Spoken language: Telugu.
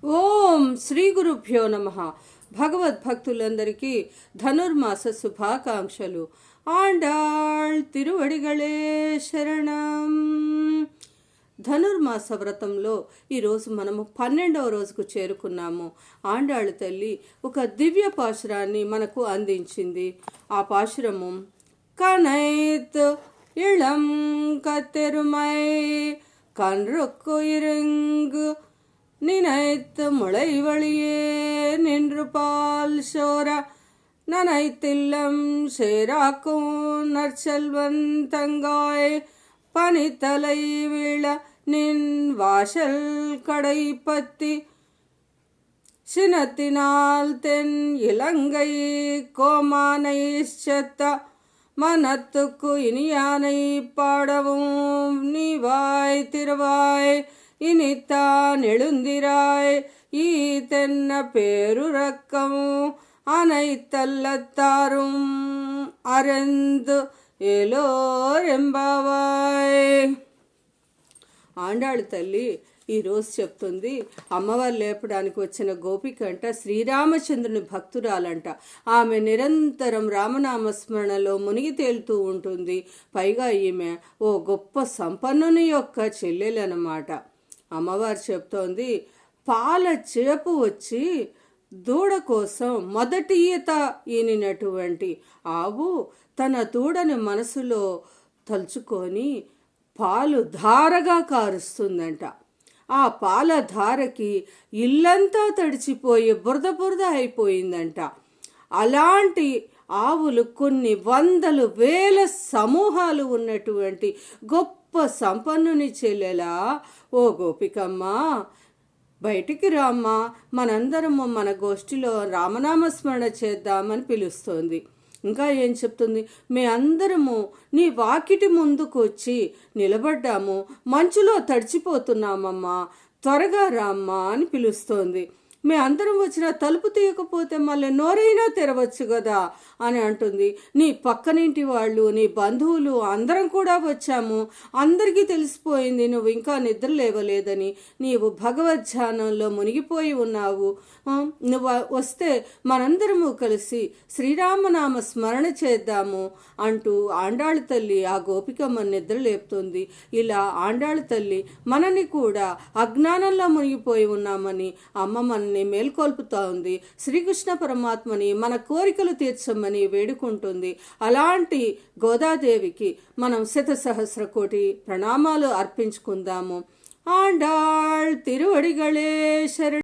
ఓం శ్రీ గురుభ్యో నమ. భగవద్భక్తులందరికీ ధనుర్మాస శుభాకాంక్షలు. ఆండాళ్ తిరువడిగళే శరణం. ధనుర్మాస వ్రతంలో ఈరోజు మనము 12వ రోజుకు చేరుకున్నాము. ఆండాళ్ తల్లి ఒక దివ్య పాశురాన్ని మనకు అందించింది. ఆ పాశురము కనైత్ ఇళం కత్తెరుమై కన్రొక్కు ఇరుంగు நினைத்து முளை வழியே நின்று பால் சோர நனைத்தில்லம் சேராக்கும் நற்செல்வன் தங்காய் பனித்தலை வீழ நின் வாசல் கடை பத்தி சினத்தினால் தென் இலங்கை கோமானை செத்த மனத்துக்கு இனியானை பாடவும் நீ வாய் திருவாய் இனித்தான் எழுந்திராய் ஈ தென்ன பேருறக்கம் அனைத்தல்லத்தாரும் அறந்து ఏలోరెంబావాయ్. ఆండాళ్ తల్లి ఈరోజు చెప్తుంది, అమ్మవారు లేపడానికి వచ్చిన గోపికంట శ్రీరామచంద్రుని భక్తురాలంట. ఆమె నిరంతరం రామనామస్మరణలో మునిగి తేలుతూ ఉంటుంది. పైగా ఈమె ఓ గొప్ప సంపన్నుని యొక్క చెల్లెలన్నమాట. అమ్మవారు చెప్తోంది, పాల చేపు వచ్చి దూడ కోసం మొదటి ఈత ఈనినటువంటి ఆవు తన దూడని మనసులో తలుచుకొని పాలు ధారగా కారుస్తుందంట. ఆ పాల ధారకి ఇల్లంతా తడిచిపోయి బురద బురద అయిపోయిందంట. అలాంటి ఆవులు కొన్ని వందలు వేల సమూహాలు ఉన్నటువంటి గొప్ప సంపన్నుని చెల్లెలా, ఓ గోపికమ్మ బయటికి రామ్మా, మనందరము మన గోష్ఠిలో రామనామస్మరణ చేద్దామని పిలుస్తోంది. ఇంకా ఏం చెప్తుంది, మే అందరము నీ వాకిటి ముందుకు వచ్చి నిలబడ్డాము, మంచులో తడిచిపోతున్నామమ్మా, త్వరగా రామ్మా అని పిలుస్తోంది. మే అందరం వచ్చిన తలుపు తీయకపోతే మళ్ళీ నోరైనా తెరవచ్చు కదా అని అంటుంది. నీ పక్కనింటి వాళ్ళు, నీ బంధువులు అందరం కూడా వచ్చాము, అందరికీ తెలిసిపోయింది నువ్వు ఇంకా నిద్ర లేవలేదని, నీవు భగవద్ధ్యానంలో మునిగిపోయి ఉన్నావు. నువ్వు వస్తే మనందరము కలిసి శ్రీరామనామ స్మరణ చేద్దాము అంటూ ఆండాళ్ తల్లి ఆ గోపికమ్మ నిద్ర లేపుతుంది. ఇలా ఆండాళ్ తల్లి మనని కూడా అజ్ఞానంలో మునిగిపోయి ఉన్నామని అమ్మ మనని మేల్కొల్పుతా ఉంది. శ్రీకృష్ణ పరమాత్మని మన కోరికలు తీర్చమని వేడుకుంటుంది. అలాంటి గోదాదేవికి మనం శతసహస్ర కోటి ప్రణామాలు అర్పించుకుందాము. ఆండాళ్ తిరువడిగళే శరణం.